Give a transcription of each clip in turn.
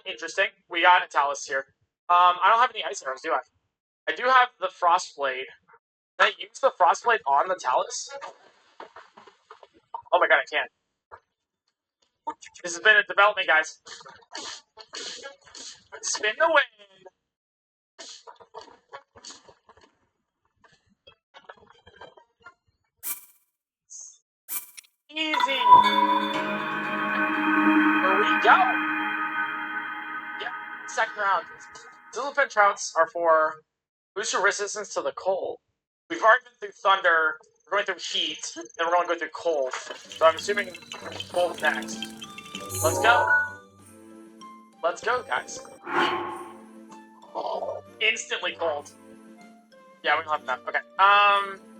Interesting. We got a Talus here. I don't have any ice arrows, do I? I do have the Frost Blade. Can I use the Frost Blade on the Talus? Oh my god, I can't. This has been a development, guys. Spin the wind. Easy. Here we go. Yep, second round. Zillipet Trouts are for boost your resistance to the cold. We've already been through thunder, we're going through heat, and we're going to go through cold. So I'm assuming cold next. Let's go. Let's go, guys. Oh, instantly cold. Yeah, we don't have that. Okay.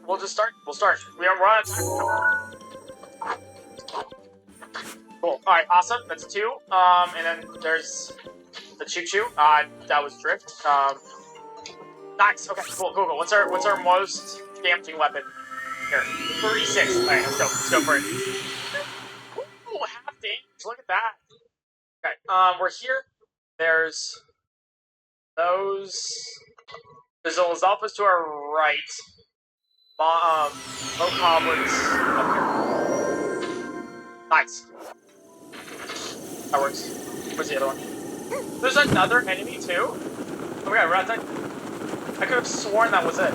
We'll just start. We'll start. We're on attack. Cool. Alright, awesome. That's 2. And then there's the Choo-Choo. That was Drift. Nice. Okay, cool. What's our most damaging weapon? Here. 36. Alright, let's go. Let's go for it. Ooh, half damage. Look at that. Okay, we're here. There's those. There's the Lizalfas to our right. Low Goblins up here. Nice. That works. Where's the other one? There's another enemy too? Oh my god, we're outside. I could have sworn that was it.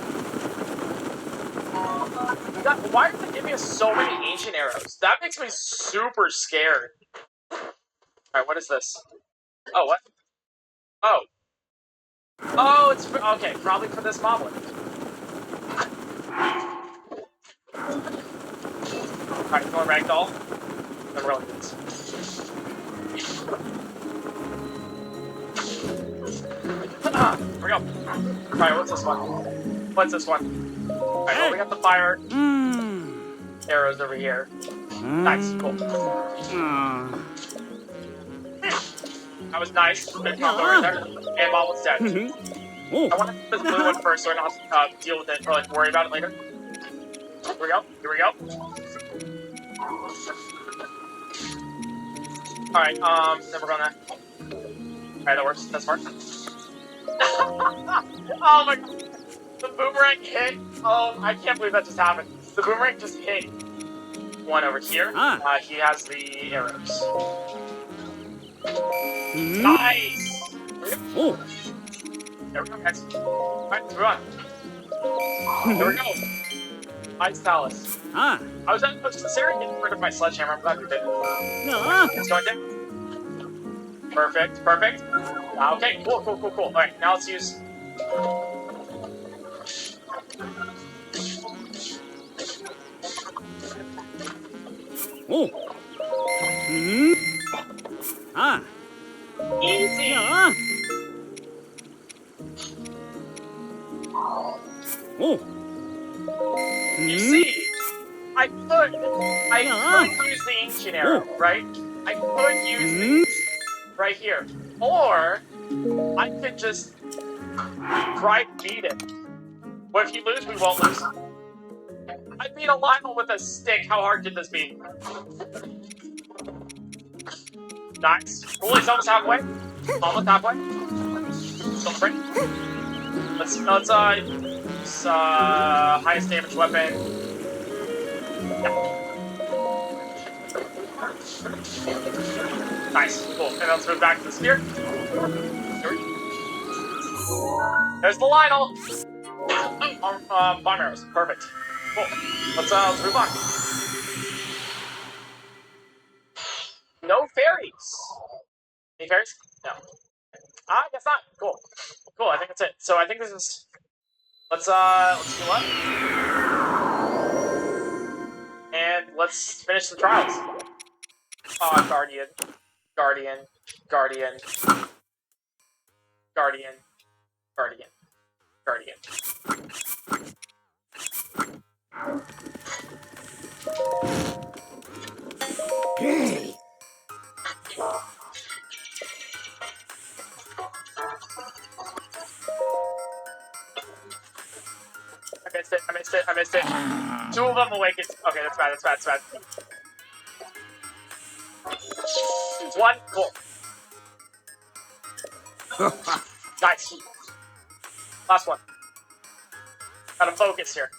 God, why are they giving us so many ancient arrows? That makes me super scared. Alright, what is this? Oh, what? Oh. Oh, it's for, okay, probably for this moblin. Alright, going ragdoll. Then we're going to do this. Here we go. Alright, what's this one? What's this one? Alright, well, we got the fire arrows over here. Nice, cool. That was nice. Good combo right there. And Moblin's dead. I want to put this blue one first so I don't have to deal with it or like worry about it later. Here we go. Here we go. Alright, then we're gonna... Alright, that works. That's smart. Oh my god. The boomerang hit. Oh, I can't believe that just happened. The boomerang just hit one over here. He has the arrows. Nice! There we go, guys. Alright, let's move on. There we go. Ice Talus. I was considering getting rid of my sledgehammer. I'm glad we did. It's going down. Perfect. Okay, cool. Alright, now let's use... Easy! You see, I could use the ancient arrow, right? I could use these right here. Or I could just try to beat it. But if you lose, we won't lose. I beat a Lionel with a stick. How hard could this be? Nice. Cool, he's almost halfway. Almost halfway. Still free. Let's use highest damage weapon. Yeah. Nice. Cool. And let's move back to the spear. There's the Lionel. Bomb arrows. Perfect. Cool. Let's move on. No fairies. Any fairies? No. I guess not. Cool. I think that's it. So I think this is. Let's do what? And let's finish the trials. Guardian. Hey. I missed it. 2 of them awakened. Okay, that's bad. 1, cool. Nice. Last one. Gotta focus here.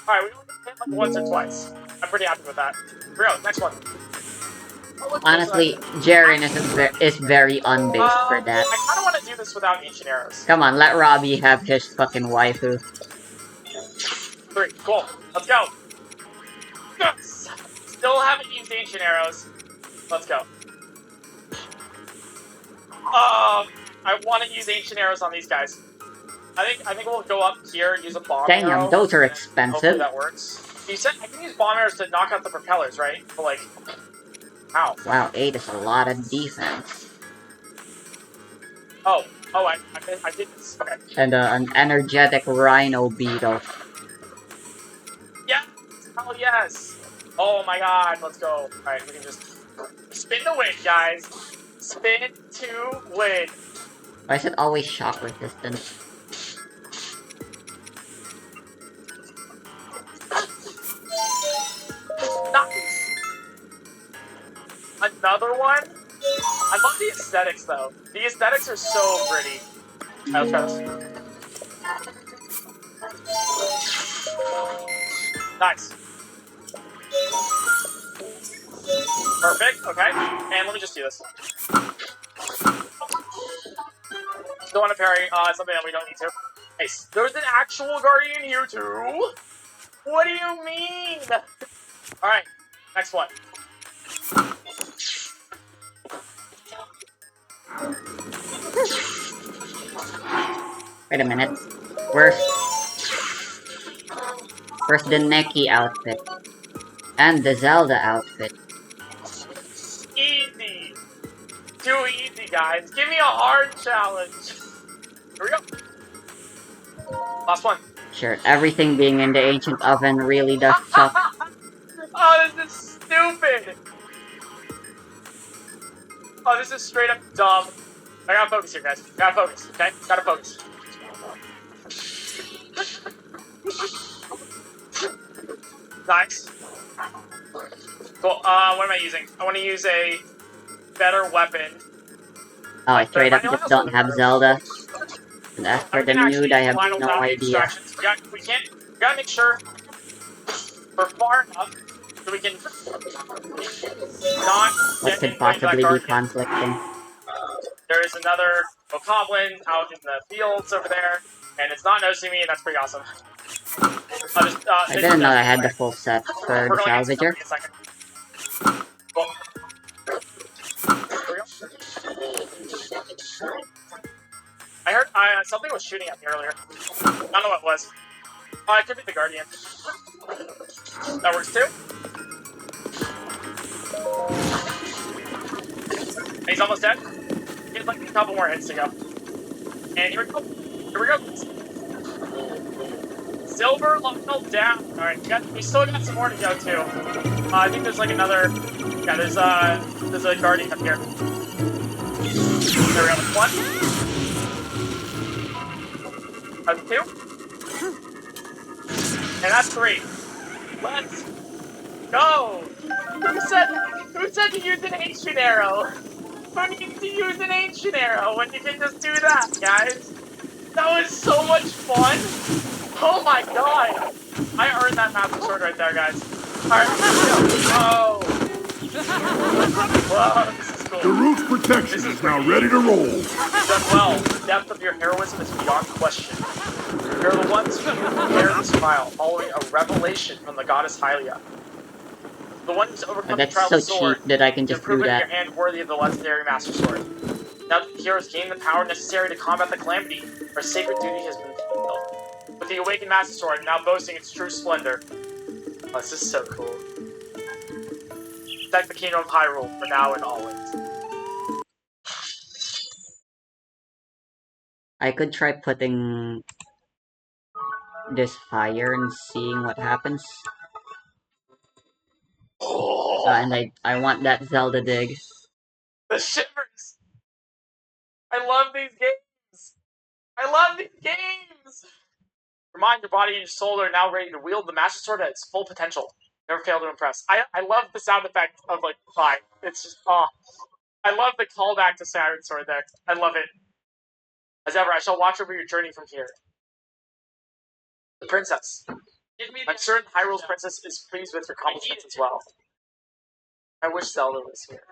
Alright, we only hit like once or twice. I'm pretty happy with that. Here we go, next one. Honestly, Jaren is very unbased for that. I kinda wanna do this without ancient arrows. Come on, let Robbie have his fucking waifu. 3, cool. Let's go. Yes! Still haven't used ancient arrows. Let's go. I want to use ancient arrows on these guys. I think we'll go up here, use a bomb arrow. Damn, those are and expensive. Hopefully that works. You said I can use bomb arrows to knock out the propellers, right? But like, how? Wow, 8 is a lot of defense. Oh, I did this. Okay. And an energetic rhino beetle. Yes! Hell yes! Oh my god, let's go. Alright, we can just spin to win, guys. Spin to win. Why is it always shock resistant? Nice! Another one? I love the aesthetics, though. The aesthetics are so pretty. Alright, let's try this. Nice. Perfect, okay. And let me just do this. Don't want to parry, something that we don't need to. Nice. There's an actual guardian here, too? What do you mean? Alright, next one. Wait a minute. Where's the Neki outfit? And the Zelda outfit. Easy. Too easy, guys. Give me a hard challenge. Here we go. Last one. Sure, everything being in the ancient oven really does suck. Oh, this is stupid. Oh, this is straight up dumb. I gotta focus here, guys. Gotta focus, okay? Gotta focus. Nice. Cool, what am I using? I want to use a better weapon. Oh, I straight up just don't have Zelda. And as for the nude, I have no idea. We gotta make sure we're far enough so we can not What get could into possibly that be guardian. conflicting? There is another bokoblin out in the fields over there, and it's not noticing me, and that's pretty awesome. I didn't know I had the full set for the salvager. Cool. Here we go. I heard something was shooting at me earlier. I don't know what it was. Oh, it could be the guardian. That works too. And he's almost dead. He has like a couple more hits to go. And here we go. Here we go. Silver level down. Alright, we still got some more to go too. I think there's like another. Yeah, there's a guardian up here. There we go. One. That's 2. And that's 3. Let's go! Who said to use an ancient arrow? Who needs to use an ancient arrow when you can just do that, guys? That was so much fun! Oh my god! I earned that master sword right there, guys. Alright, let's go. Oh! Whoa, this is cool. The root's protection is now ready to roll. Done well. The depth of your heroism is beyond question. You're the ones who bear the smile, following a revelation from the goddess Hylia. The one who's overcome the That's trial so of the sword, cheap that I can just do improving that. your hand worthy of the legendary master sword. Now that the heroes gain the power necessary to combat the calamity, our sacred duty has been fulfilled. With the awakened master sword now boasting its true splendor. Oh, this is so cool. Protect the kingdom of Hyrule for now and always. I could try putting this fire and seeing what happens. And I want that Zelda dig. The shivers! I love these games! I love these games! Your mind, your body, and your soul are now ready to wield the Master Sword at its full potential. Never fail to impress. I love the sound effect of, like, fire. It's just, I love the callback to Siren Sword there. I love it. As ever, I shall watch over your journey from here. The princess. I'm certain Hyrule's princess is pleased with your accomplishments as well. I wish Zelda was here.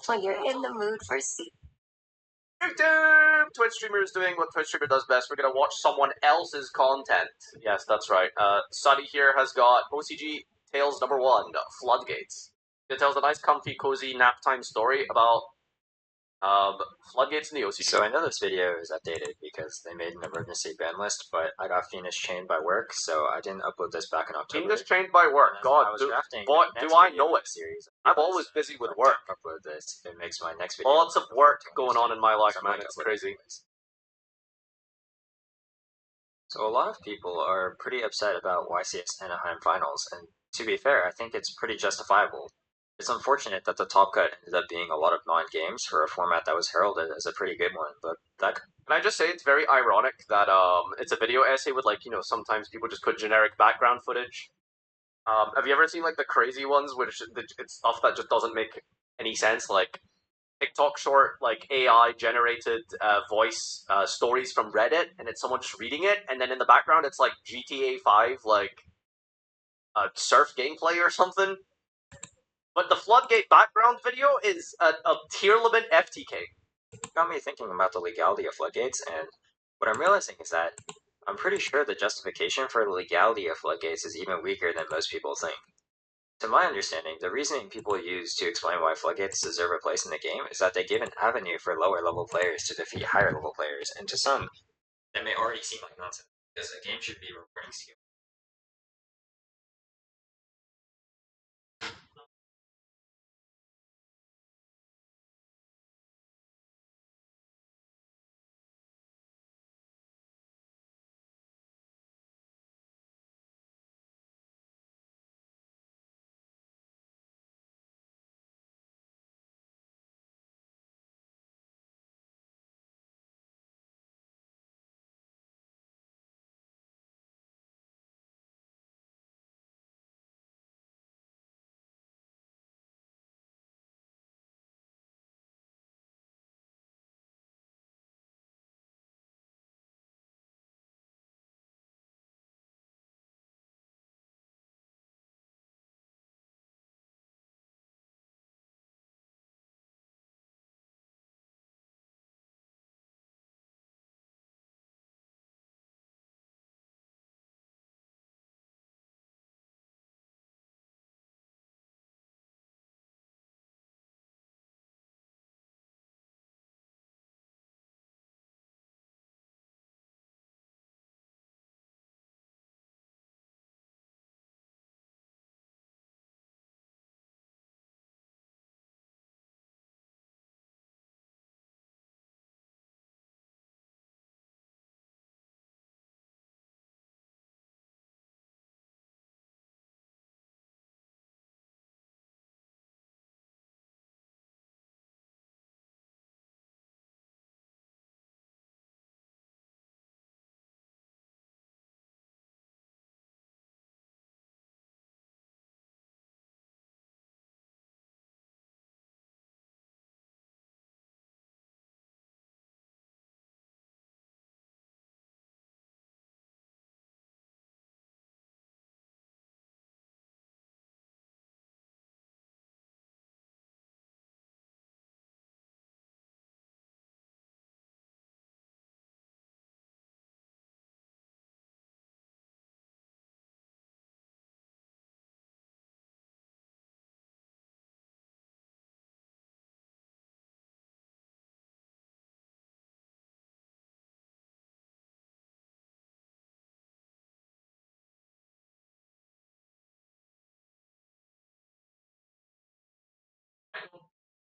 Well, you're in the mood for sea. Twitch streamer is doing what Twitch streamer does best. We're gonna watch someone else's content. Yes, that's right. Sunny here has got OCG Tales #1, Floodgates. It tells a nice, comfy, cozy nap time story about Floodgates in the OCG. So I know this video is updated because they made an emergency ban list, but I got Fiendish chained by work, so I didn't upload this back in October. Fiendish chained by work. God, I was drafting boy, the next do I video know in it. the series. I'm always busy with work. Upload this. It makes my next video. Lots of work going on in my life, So I'm man. gonna It's upload crazy. this. So a lot of people are pretty upset about YCS Anaheim finals, and to be fair, I think it's pretty justifiable. It's unfortunate that the top cut ended up being a lot of non-games for a format that was heralded as a pretty good one, but that... Can I just say it's very ironic that it's a video essay with, like, you know, sometimes people just put generic background footage. Have you ever seen, like, the crazy ones, which it's stuff that just doesn't make any sense, like TikTok short, like, AI-generated voice stories from Reddit, and it's someone just reading it, and then in the background it's, like, GTA 5, like, surf gameplay or something? But the Floodgate background video is a tier limit FTK. got me thinking about the legality of floodgates, and what I'm realizing is that I'm pretty sure the justification for the legality of floodgates is even weaker than most people think. To my understanding, the reasoning people use to explain why floodgates deserve a place in the game is that they give an avenue for lower level players to defeat higher level players, and to some, that may already seem like nonsense, because a game should be rewarding skill.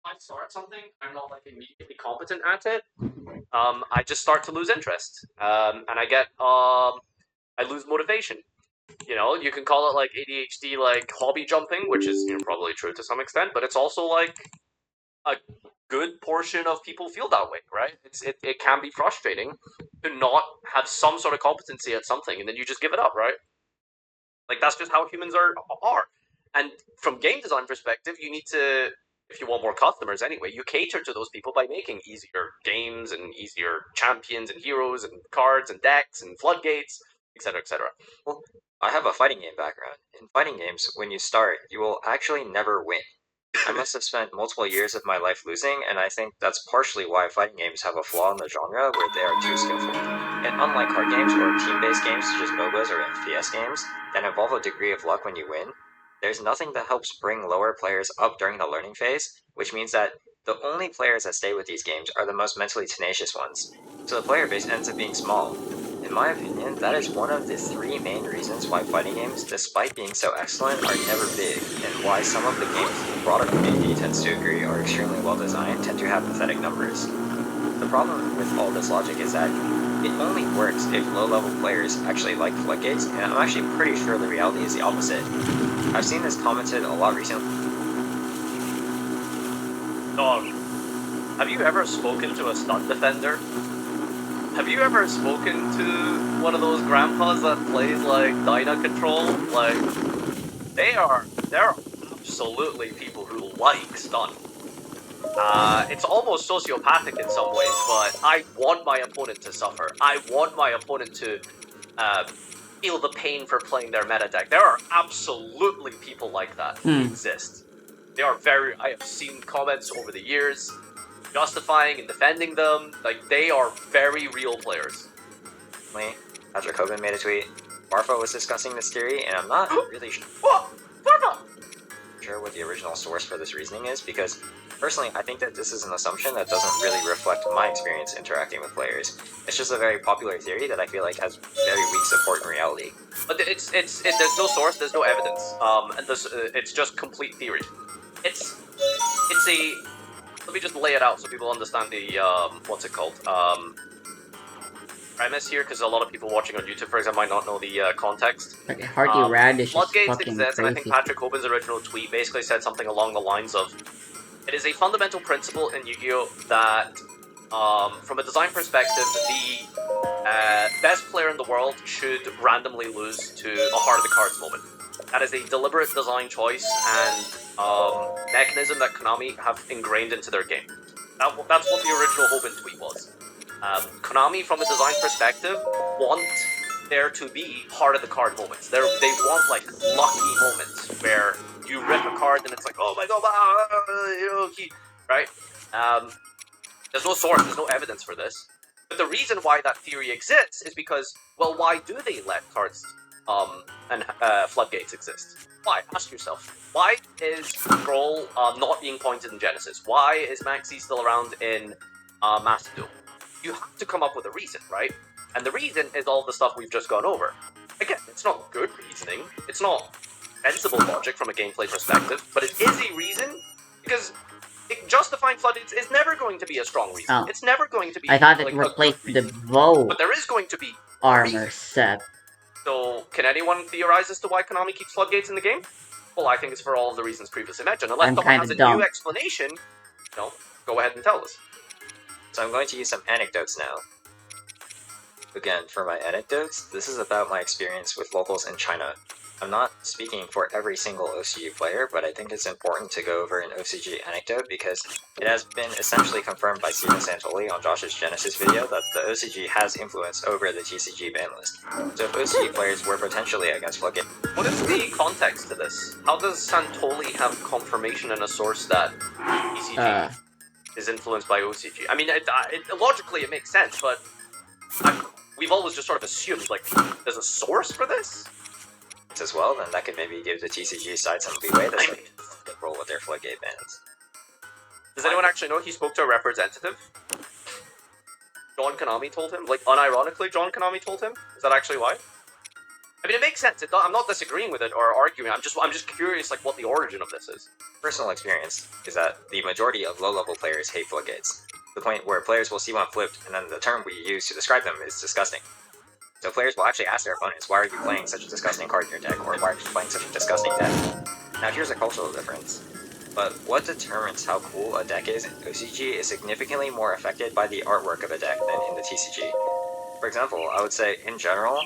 I start something, I'm not, like, immediately competent at it. I just start to lose interest. And I get, I lose motivation. You know, you can call it, like, ADHD, like, hobby jumping, which is, you know, probably true to some extent, but it's also, like, a good portion of people feel that way, right? It can be frustrating to not have some sort of competency at something, and then you just give it up, right? Like, that's just how humans are. And from game design perspective, you need to, if you want more customers anyway, you cater to those people by making easier games and easier champions and heroes and cards and decks and floodgates, etc., etc. Well, I have a fighting game background. In fighting games, when you start, you will actually never win. I must have spent multiple years of my life losing, and I think that's partially why fighting games have a flaw in the genre where they are too skillful. And unlike card games or team-based games such as MOBAs or FPS games that involve a degree of luck when you win, there's nothing that helps bring lower players up during the learning phase, which means that the only players that stay with these games are the most mentally tenacious ones. So the player base ends up being small. In my opinion, that is one of the 3 main reasons why fighting games, despite being so excellent, are never big, and why some of the games the broader community tends to agree are extremely well designed tend to have pathetic numbers. The problem with all this logic is that it only works if low-level players actually like floodgates, and I'm actually pretty sure the reality is the opposite. I've seen this commented a lot recently. Dog, have you ever spoken to a stun defender? Have you ever spoken to one of those grandpas that plays like Dyna Control? Like, there are absolutely people who like stun. It's almost sociopathic in some ways, but I want my opponent to suffer. I want my opponent to feel the pain for playing their meta deck. There are absolutely people like that who exist. I have seen comments over the years justifying and defending them. Like, they are very real players. Patrick Hoban made a tweet. Barfo was discussing this theory, and I'm not really sure what the original source for this reasoning is, because personally, I think that this is an assumption that doesn't really reflect my experience interacting with players. It's just a very popular theory that I feel like has very weak support in reality. But there's no source, there's no evidence, and it's just complete theory. Let me just lay it out so people understand the, what's it called, premise here, because a lot of people watching on YouTube, for example, might not know the context. Like, Hardy Radish is Floodgates fucking exist, crazy. and I think Patrick Hoban's original tweet basically said something along the lines of, it is a fundamental principle in Yu-Gi-Oh! That, from a design perspective, the best player in the world should randomly lose to a Heart of the Cards moment. That is a deliberate design choice and mechanism that Konami have ingrained into their game. That's what the original Hoban tweet was. Konami, from a design perspective, want there to be Heart of the Card moments. They want, like, lucky moments where you rip a card and it's like, oh my god, right? There's no source, there's no evidence for this. But the reason why that theory exists is because, well, why do they let cards and floodgates exist? Why? Ask yourself. Why is Control not being pointed in Genesis? Why is Maxi still around in Master Duel? You have to come up with a reason, right? And the reason is all the stuff we've just gone over. Again, it's not good reasoning. It's not sensible logic from a gameplay perspective, but it is a reason because justifying floodgates is never going to be a strong reason. Oh. It's never going to be. I thought it like, replaced the bow but there is going to be armor set. So, can anyone theorize as to why Konami keeps floodgates in the game? Well, I think it's for all of the reasons previously mentioned. Unless I'm someone has a kinda dumb. new explanation, go ahead and tell us. So I'm going to use some anecdotes now. Again, for my anecdotes, this is about my experience with locals in China. I'm not speaking for every single OCG player, but I think it's important to go over an OCG anecdote because it has been essentially confirmed by Steven Santoli on Josh's Genesis video that the OCG has influence over the TCG ban list. So if OCG players were potentially against Floodgate... What is the context to this? How does Santoli have confirmation and a source that TCG is influenced by OCG? I mean, logically it makes sense, but we've always just sort of assumed, like, there's a source for this? As well, then that could maybe give the TCG side some leeway to roll with their floodgate bans. Does anyone actually know he spoke to a representative? John Konami told him? Like, unironically, John Konami told him? Is that actually why? I mean, it makes sense. I'm not disagreeing with it or arguing. I'm just curious, like, what the origin of this is. Personal experience is that the majority of low-level players hate floodgates. To the point where players will see one flipped, and then the term we use to describe them is disgusting. So players will actually ask their opponents, why are you playing such a disgusting card in your deck, or why are you playing such a disgusting deck? Now here's a cultural difference. But what determines how cool a deck is in OCG is significantly more affected by the artwork of a deck than in the TCG. For example, I would say, in general,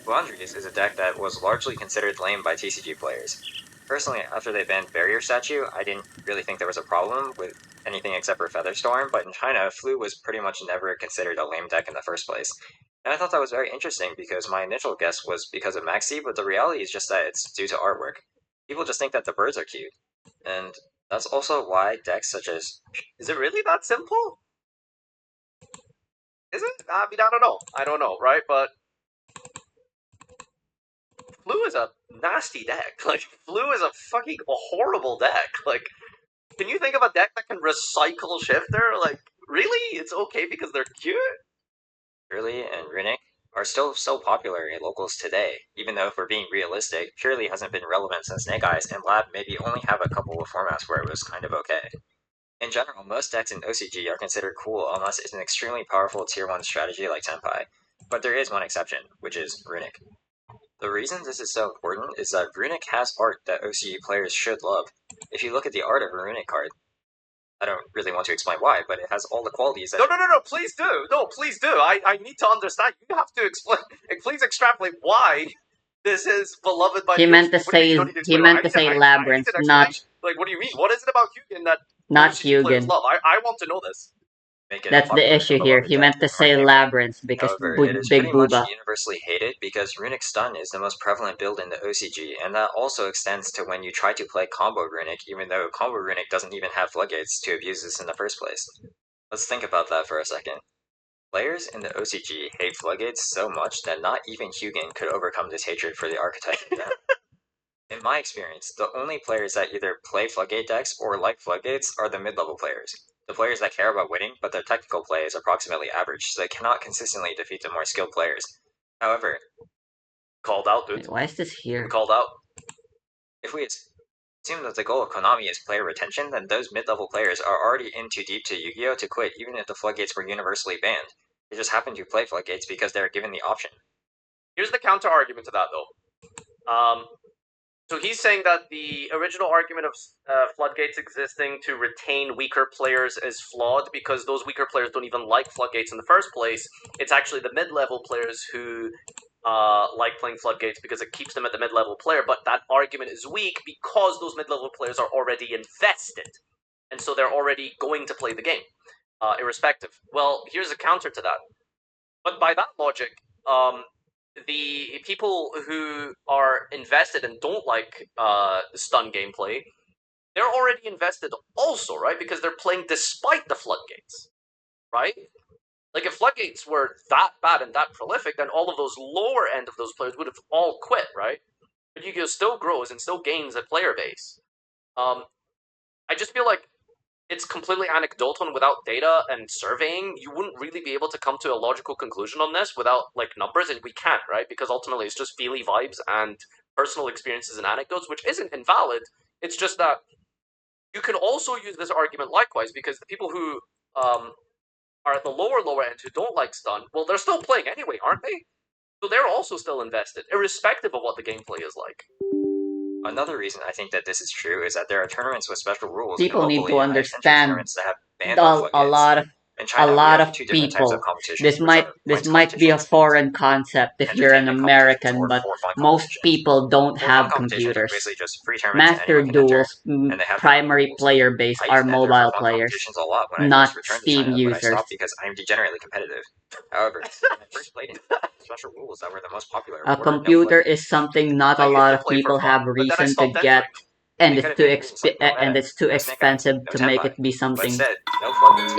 Boundaries is a deck that was largely considered lame by TCG players. Personally, after they banned Barrier Statue, I didn't really think there was a problem with anything except for Featherstorm, but in China, Flu was pretty much never considered a lame deck in the first place. And I thought that was very interesting because my initial guess was because of Maxi, but the reality is just that it's due to artwork. People just think that the birds are cute. And that's also why decks such as... Is it really that simple? Is it? I mean, I don't know, right? But Flu is a nasty deck. Like, Flu is a fucking horrible deck. Like, can you think of a deck that can recycle Shifter? Like, really? It's okay because they're cute? Purely and Runic are still so popular in locals today, even though if we're being realistic, Purely hasn't been relevant since Snake Eyes, and Lab maybe only have a couple of formats where it was kind of okay. In general, most decks in OCG are considered cool unless it's an extremely powerful tier 1 strategy like Senpai, but there is one exception, which is Runic. The reason this is so important is that Runic has art that OCG players should love. If you look at the art of a Runic card, I don't really want to explain why, but it has all the qualities that... No, please do! No, please do! I need to understand. You have to explain. Please extrapolate why this is beloved by... He meant to say Labyrinth, not... Like, what do you mean? What is it about Hugin that not OCG players Hugin. love? I want to know this. That's the issue here. He meant to say Labyrinth because However, it is Big pretty much Booba. universally hated because Runic Stun is the most prevalent build in the OCG, and that also extends to when you try to play Combo Runic, even though Combo Runic doesn't even have floodgates to abuse this in the first place. Let's think about that for a second. Players in the OCG hate floodgates so much that not even Hugin could overcome this hatred for the archetype. In my experience, the only players that either play floodgate decks or like floodgates are the mid-level players. The players that care about winning, but their technical play is approximately average, so they cannot consistently defeat the more skilled players. However, Called out, dude. Wait, why is this here? Called out. if we assume that the goal of Konami is player retention, then those mid-level players are already in too deep to Yu-Gi-Oh! To quit even if the floodgates were universally banned. They just happen to play floodgates because they are given the option. Here's the counter-argument to that, though. So he's saying that the original argument of floodgates existing to retain weaker players is flawed because those weaker players don't even like floodgates in the first place. It's actually the mid-level players who like playing floodgates because it keeps them at the mid-level player, but that argument is weak because those mid-level players are already invested, and so they're already going to play the game, irrespective. Well, here's a counter to that. But by that logic, the people who are invested and don't like stun gameplay, they're already invested also, right? Because they're playing despite the floodgates, right? Like, if floodgates were that bad and that prolific, then all of those lower end of those players would have all quit, right? But Yu-Gi-Oh! Still grows and still gains a player base. I just feel like it's completely anecdotal and without data and surveying, you wouldn't really be able to come to a logical conclusion on this without, like, numbers, and we can't, right? Because ultimately it's just feely vibes and personal experiences and anecdotes, which isn't invalid. It's just that you can also use this argument likewise, because the people who are at the lower end who don't like stun, well, they're still playing anyway, aren't they? So they're also still invested, irrespective of what the gameplay is like. Another reason I think that this is true is that there are tournaments with special rules. People need to locally, understand tournaments that have banned a lot of In China, a lot we have of two different types people. of competitions. This might be a foreign concept if you're an American, but most people don't have computers. Master Duel's primary player base are mobile players, not Steam users. Because I'm degenerately competitive. However, when I first played it, special rules that were the most popular. A computer is something not a lot of people have reason to get, and it's too expensive to make it be something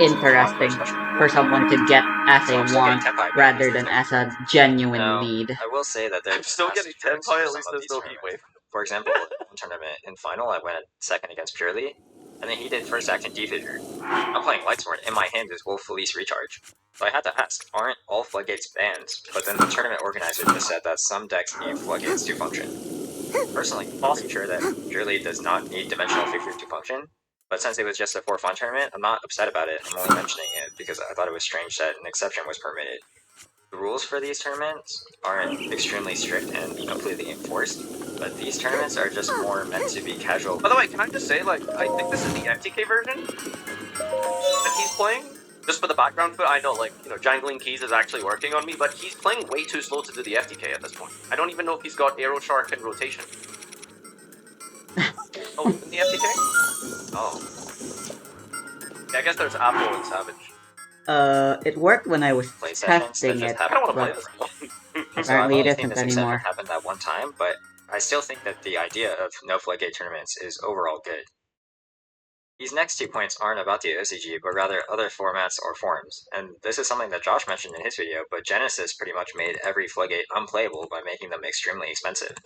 interesting for someone to get as a want rather than as a genuine need. I will say that I'm still getting Tenpai, at least there's no heat wave. For example, in one tournament in final, I went second against Purely, and then he did first action D-Figure. I'm playing Lightsworn, in my hand is Wolf Felice Recharge. So I had to ask, aren't all floodgates banned? But then the tournament organizer just said that some decks need floodgates to function. Personally, I'm pretty sure that Purely does not need Dimensional Figure to function, but since it was just a for fun tournament, I'm not upset about it. I'm only mentioning it because I thought it was strange that an exception was permitted. The rules for these tournaments aren't extremely strict and completely enforced, but these tournaments are just more meant to be casual. By the way, can I just say, like, I think this is the FTK version that he's playing? Just for the background foot, I know, like, jangling keys is actually working on me, but he's playing way too slow to do the FTK at this point. I don't even know if he's got Arrow Shark and Rotation. Oh, in the FTK? Oh. Yeah, I guess there's Apple and Savage. It worked when I was Play sessions that testing just it, I kind of want to play but this one. So I've apparently it only seen isn't this exception anymore. happen that one time, but I still think that the idea of no floodgate tournaments is overall good. These next 2 points aren't about the OCG, but rather other formats or forms, and this is something that Josh mentioned in his video, but Genesis pretty much made every floodgate unplayable by making them extremely expensive.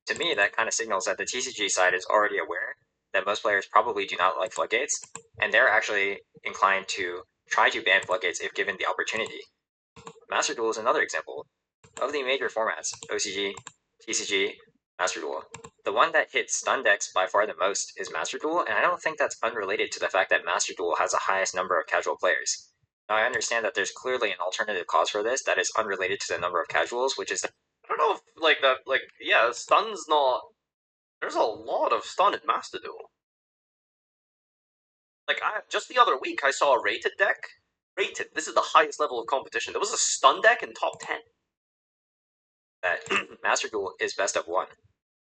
To me, that kind of signals that the TCG side is already aware that most players probably do not like floodgates, and they're actually inclined to try to ban floodgates if given the opportunity. Master Duel is another example. Of the major formats, OCG, TCG, Master Duel, the one that hits stun decks by far the most is Master Duel, and I don't think that's unrelated to the fact that Master Duel has the highest number of casual players. Now, I understand that there's clearly an alternative cause for this that is unrelated to the number of casuals, which is that I don't know if, yeah, stun's not... There's a lot of stun in Master Duel. Just the other week, I saw a rated deck. Rated. This is the highest level of competition. There was a stun deck in top 10. Master Duel is best of one.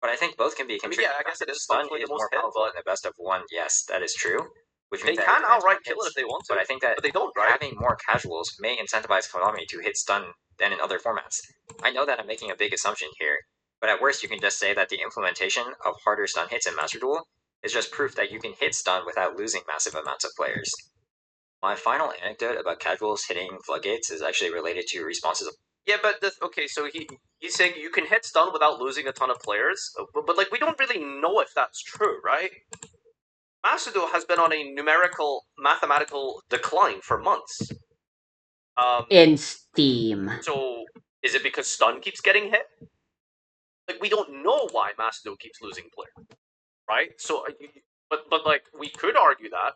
But I think both can be contributed. I guess it is Stun functionally is the most more hit, powerful but in the best of one. Yes, that is true. Which they means that can it outright hits, kill it if they want to. But I think that they don't, right? having more casuals may incentivize Konami to hit stun than in other formats. I know that I'm making a big assumption here, but at worst you can just say that the implementation of harder stun hits in Master Duel is just proof that you can hit stun without losing massive amounts of players. My final anecdote about casuals hitting floodgates is actually related to responses. Yeah, but okay, so he's saying you can hit stun without losing a ton of players, but we don't really know if that's true, right? Master Duel has been on a mathematical decline for months. In Steam. So is it because stun keeps getting hit? We don't know why Master Duel keeps losing players, right? So, but we could argue that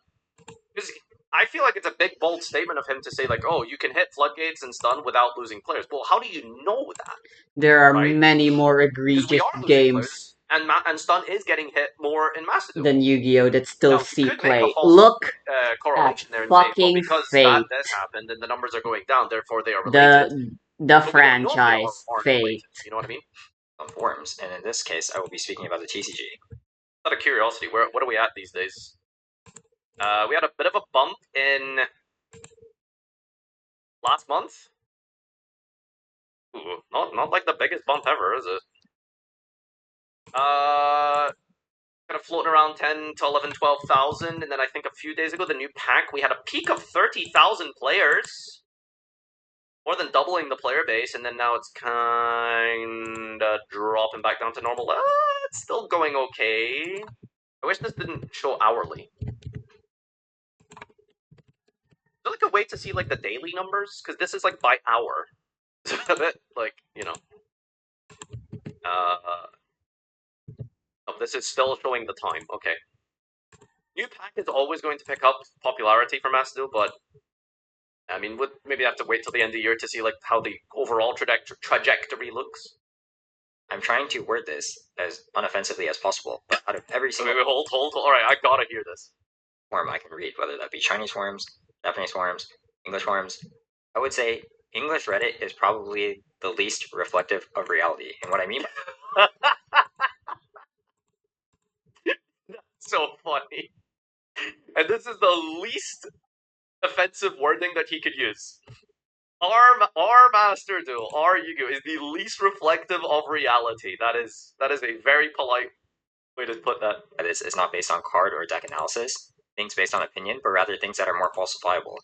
because I feel like it's a big bold statement of him to say oh, you can hit floodgates and stun without losing players. Well, how do you know that? There are right? many more Because egregious we are losing games players, and stun is getting hit more in Master Duel. than Yu-Gi-Oh that still Now, see you could make a play. false Look correlation there and say, well, fucking because Fate. this happened and the numbers are going down, therefore they are related. The But we don't know if they franchise aren't Fate. related. You know what I mean? Forms, and in this case, I will be speaking about the TCG. Out of curiosity, what are we at these days? We had a bit of a bump in last month. Ooh, not like the biggest bump ever, is it? Kind of floating around 10 to 11, 12,000, and then I think a few days ago, the new pack, we had a peak of 30,000 players. More than doubling the player base, and then now it's kind of dropping back down to normal. It's still going okay. I wish this didn't show hourly. Is there a way to see the daily numbers? Because this is by hour. It's a bit oh, this is still showing the time. Okay. New pack is always going to pick up popularity for Master Duel, but I mean, would maybe have to wait till the end of the year to see how the overall trajectory looks. I'm trying to word this as unoffensively as possible, but out of every single wait, hold. All right, I gotta hear this. Form I can read, whether that be Chinese forms, Japanese forms, English forms, I would say English Reddit is probably the least reflective of reality. And what I mean by So funny. And this is the least offensive wording that he could use. Our Master Duel, our Yu-Gi-Oh, is the least reflective of reality. That is a very polite way to put that. it's not based on card or deck analysis, things based on opinion, but rather things that are more falsifiable.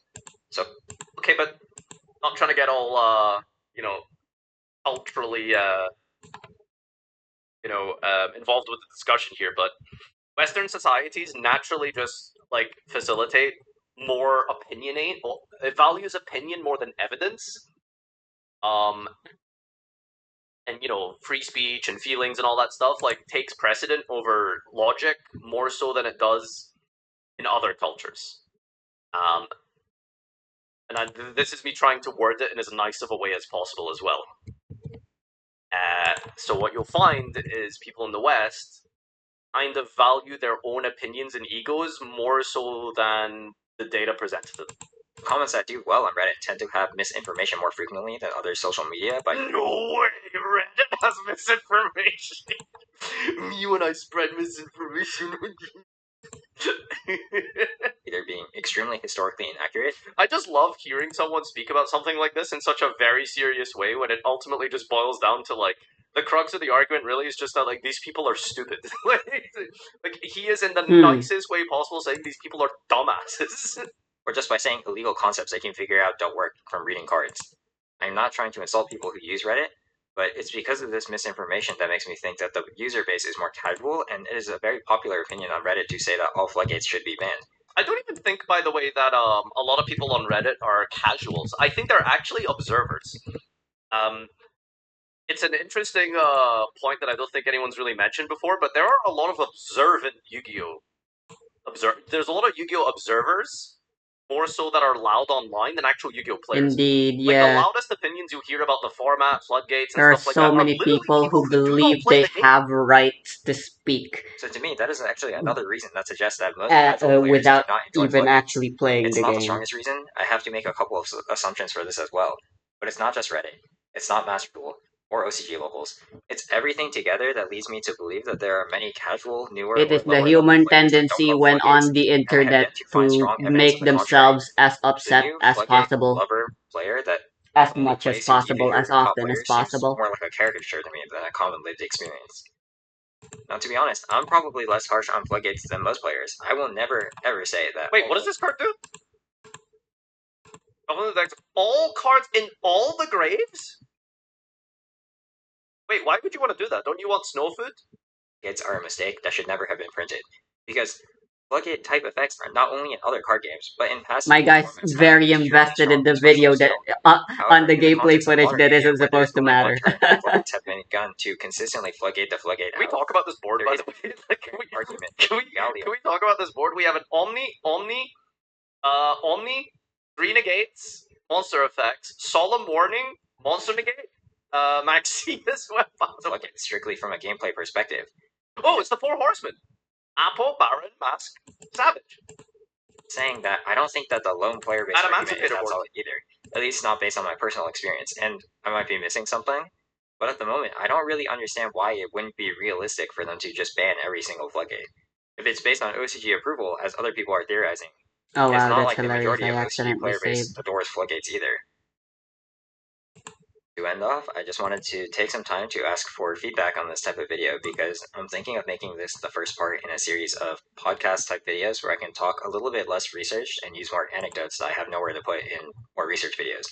So, okay, but not trying to get all culturally involved with the discussion here, but Western societies naturally just facilitate more opinionate. It values opinion more than evidence. And free speech and feelings and all that stuff takes precedent over logic more so than it does in other cultures. And this is me trying to word it in as nice of a way as possible as well. So what you'll find is people in the West kind of value their own opinions and egos more so than the data presented to them. Comments that do well on Reddit tend to have misinformation more frequently than other social media, but no way, Reddit has misinformation. Me when I spread misinformation. Either being extremely historically inaccurate. I just love hearing someone speak about something like this in such a very serious way when it ultimately just boils down to like the crux of the argument really is just that like these people are stupid. like he is in the nicest way possible saying these people are dumbasses. Or just by saying illegal concepts they can figure out don't work from reading cards. I'm not trying to insult people who use Reddit, but it's because of this misinformation that makes me think that the user base is more casual, and it is a very popular opinion on Reddit to say that all floodgates should be banned. I don't even think, by the way, that a lot of people on Reddit are casuals. I think they're actually observers. It's an interesting point that I don't think anyone's really mentioned before, but there are a lot of observant Yu-Gi-Oh! There's a lot of Yu-Gi-Oh! Observers, more so that are loud online than actual Yu-Gi-Oh! Players. Indeed, Like, yeah. the loudest opinions you hear about the format, floodgates, and There are stuff like so that many are literally people who do not believe play they the game. have rights to speak So to me, that is actually another reason that suggests that most casual players without do not enjoy even floodgates. actually playing It's the not the game. strongest reason. I have to make a couple of assumptions for this as well. But it's not just Reddit. It's not Master Duel or OCG locals. It's everything together that leads me to believe that there are many casual, newer, It or is the lower level human players that don't tendency love when floodgates, on the and I have internet yet to find to strong evidence make to the contrary. themselves as The upset new as floodgate possible, lover player that as only much as plays to either possible, your as top often as players seems possible. more like a caricature to me than a common lived experience. Now, to be honest, I'm probably less harsh on floodgates than most players. I will never, ever say that. Wait, what does this card do? All cards in all the graves? Wait, why would you want to do that? Don't you want snow food? Floodgates are a mistake that should never have been printed. Because floodgate type effects are not only in other card games, but in past My guy's formats very invested in the video that on the gameplay footage that isn't supposed to matter. Floodgates have been begun to consistently floodgate the floodgate. Can we talk about this board, by the way? Can we talk about this board? We have an Omni, 3 negates, monster effects, Solemn Warning, monster negate, Maximus Weapon. Floodgate strictly from a gameplay perspective. Oh, it's the 4 horsemen. Apple, Baron, Mask, Savage. Saying that I don't think that the lone player based And argument is Emancipator that board. solid either. At least not based on my personal experience, and I might be missing something. But at the moment, I don't really understand why it wouldn't be realistic for them to just ban every single floodgate. If it's based on OCG approval, as other people are theorizing, Oh it's wow, not that's like the hilarious. majority I of OCG accidentally player base saved. adores floodgates either. To end off, I just wanted to take some time to ask for feedback on this type of video because I'm thinking of making this the first part in a series of podcast type videos where I can talk a little bit less research and use more anecdotes that I have nowhere to put in more research videos.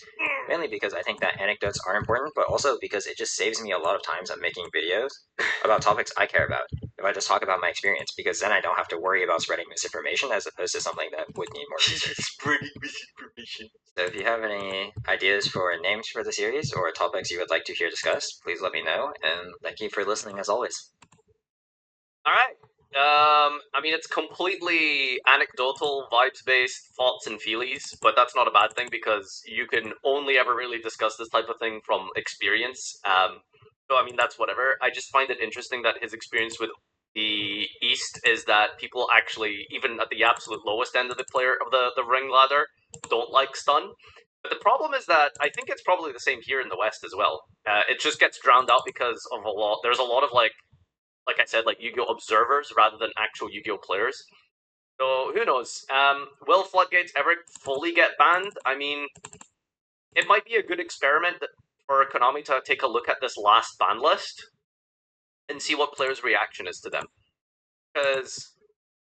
Mainly because I think that anecdotes are important, but also because it just saves me a lot of times of making videos about topics I care about. If I just talk about my experience, because then I don't have to worry about spreading misinformation as opposed to something that would need more research. Spreading misinformation. So if you have any ideas for names for the series or topics you would like to hear discussed, please let me know, and thank you for listening as always. Alright. I mean, it's completely anecdotal, vibes-based thoughts and feelies, but that's not a bad thing because you can only ever really discuss this type of thing from experience. So, I mean, that's whatever. I just find it interesting that his experience with the East is that people actually, even at the absolute lowest end of the player of the ring ladder, don't like stun. But the problem is that I think it's probably the same here in the West as well. It just gets drowned out because of there's a lot of like I said, like Yu-Gi-Oh! Observers rather than actual Yu-Gi-Oh! Players. So who knows? Will floodgates ever fully get banned? I mean, it might be a good experiment for Konami to take a look at this last ban list and see what players' reaction is to them. Because,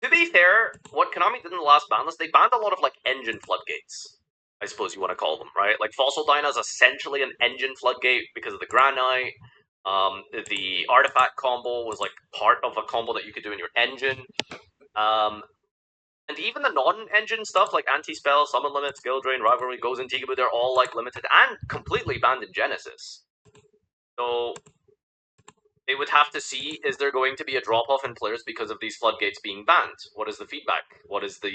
to be fair, what Konami did in the last ban list, they banned a lot of like engine floodgates. I suppose you want to call them, right? Like Fossil Dyna is essentially an engine floodgate because of the Granite. The artifact combo was like part of a combo that you could do in your engine. And even the non-engine stuff like anti-spell, summon limit, skill drain, rivalry, goes in Tigaboo, they're all like limited and completely banned in Genesis. So they would have to see, is there going to be a drop-off in players because of these floodgates being banned? What is the feedback? What is the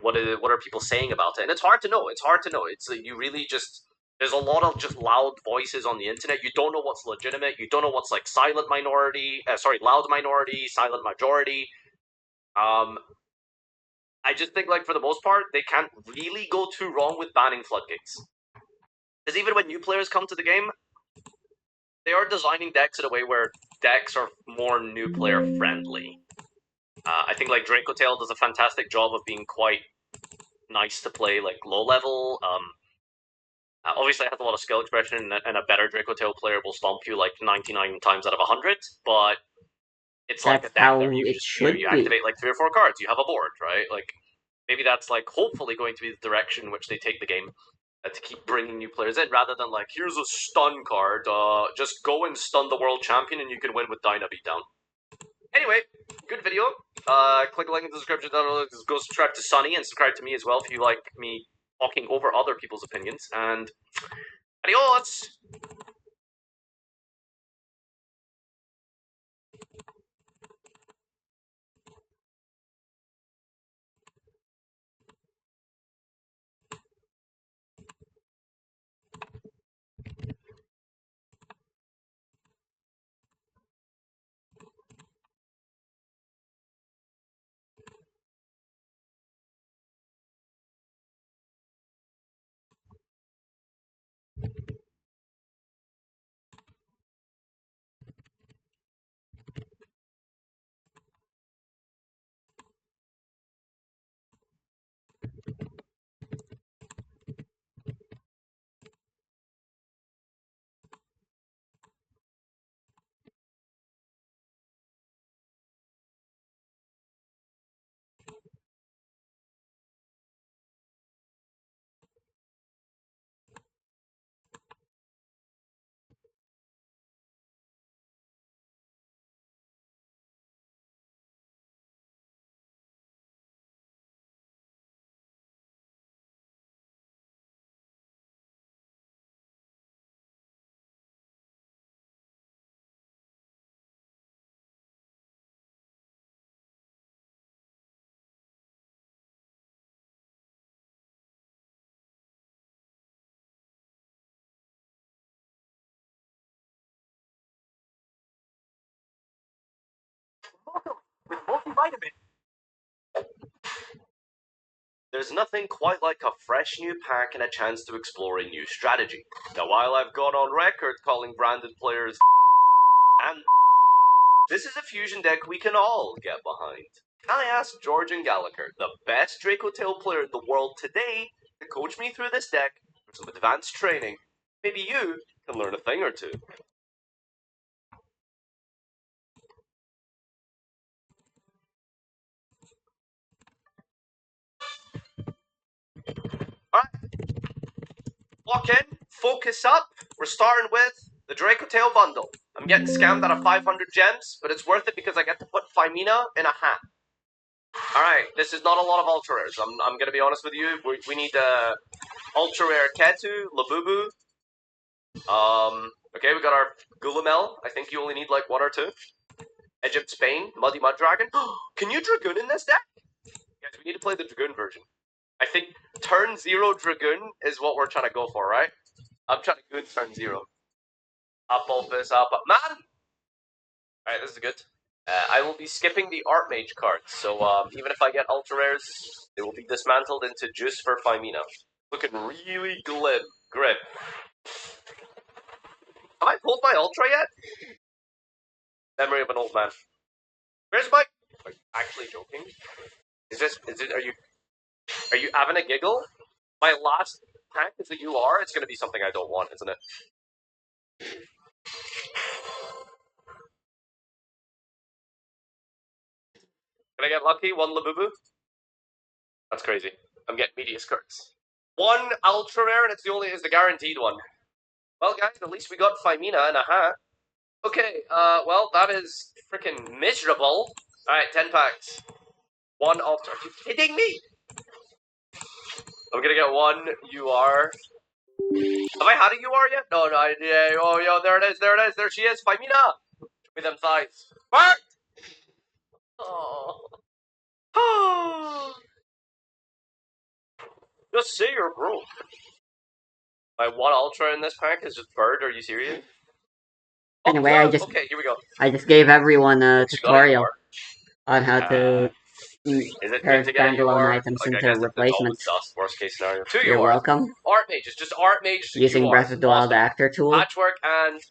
what are people saying about it? And it's hard to know. It's you really just there's a lot of just loud voices on the internet. You don't know what's legitimate. You don't know what's like silent minority. Loud minority, silent majority. I just think like for the most part, they can't really go too wrong with banning floodgates. Because even when new players come to the game, they are designing decks in a way where decks are more new player friendly. I think like Draco Tail does a fantastic job of being quite nice to play, like low level. Obviously, it has a lot of skill expression, and a better Draco Tail player will stomp you like 99 times out of 100. But it's like a That's deck how that it should you be. activate like 3 or 4 cards. You have a board, right? Like maybe that's like hopefully going to be the direction in which they take the game. To keep bringing new players in, rather than like, here's a stun card, just go and stun the world champion and you can win with Dyna Beatdown. Anyway, good video. Click the link in the description down below. Go subscribe to Sunny and subscribe to me as well if you like me talking over other people's opinions. And adios! With multivitamin. There's nothing quite like a fresh new pack and a chance to explore a new strategy. Now, while I've gone on record calling branded players and this is a fusion deck we can all get behind. I asked Georgian Gallagher, the best Draco Tail player in the world today, to coach me through this deck for some advanced training. Maybe you can learn a thing or two. Lock in, focus up. We're starting with the Draco Tail bundle. I'm getting scammed out of 500 gems, but it's worth it because I get to put Phimina in a hat. Alright, this is not a lot of ultra rares. I'm gonna be honest with you. We need ultra rare Ketu, Labubu. Okay, we got our Gulamel. I think you only need like 1 or 2. Egypt, Spain, Muddy Mud Dragon. Can you Dragoon in this deck? Guys, we need to play the Dragoon version. I think turn 0 Dragoon is what we're trying to go for, right? I'm trying to Goon turn 0. Up, Bulbous, up, man! Alright, this is good. I will be skipping the Archmage cards, so even if I get ultra rares, they will be dismantled into juice for Phimina. Looking really grim. Have I pulled my ultra yet? Memory of an old man. Where's my... Are you actually joking? Are you having a giggle? My last pack is a UR? It's gonna be something I don't want, isn't it? Can I get lucky? 1 Labubu? That's crazy. I'm getting Medius cards. 1 ultra rare, and it's the guaranteed one. Well, guys, at least we got Phimina and a hat. Okay, well, that is freaking miserable. Alright, 10 packs. 1 ultra. Are you kidding me? I'm gonna get 1 UR. Have I had a UR yet? No, yeah, oh, yo, there it is, there she is, Phimina! Show me them thighs. What? Oh. Just say you're broke. My 1 ultra in this pack is just bird, are you serious? Anyway, okay, here we go. I just gave everyone a She got a tutorial UR. on how to Is it turn good to get a standalone UR? items Like, I into guess if it's all with replacements. dust, worst case scenario. 2 You're UR. welcome. Art Mage, it's just Art Mage Using UR. Breath of the Wild Awesome. Actor tool. Patchwork and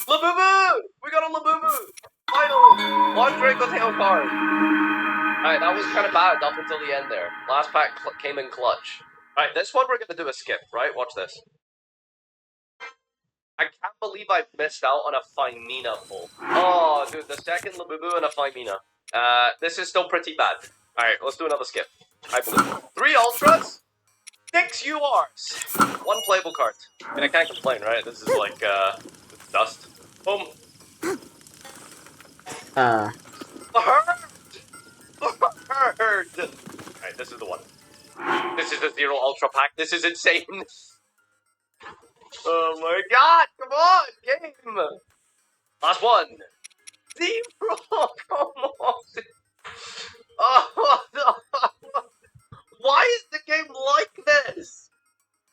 Labubu! We got a Labubu! Finally! One Draco Tail card. Alright, that was kind of bad up until the end there. Last pack came in clutch. Alright, this one we're gonna do a skip, right? Watch this. I can't believe I missed out on a Phimina pull. Oh, dude, the second Labubu and a Phimina. This is still pretty bad. Alright, let's do another skip. I believe. 3 Ultras, 6 URs, 1 playable card. I mean, I can't complain, right? This is like, dust. Boom. A herd! Alright, this is the one. This is the 0 Ultra pack. This is insane. Oh my god, come on, game! Last one. 0, come on. Oh, no. Why is the game like this?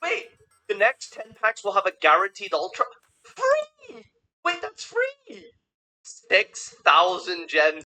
Wait, the next 10 packs will have a guaranteed Ultra? Free! Wait, that's free! 6,000 gems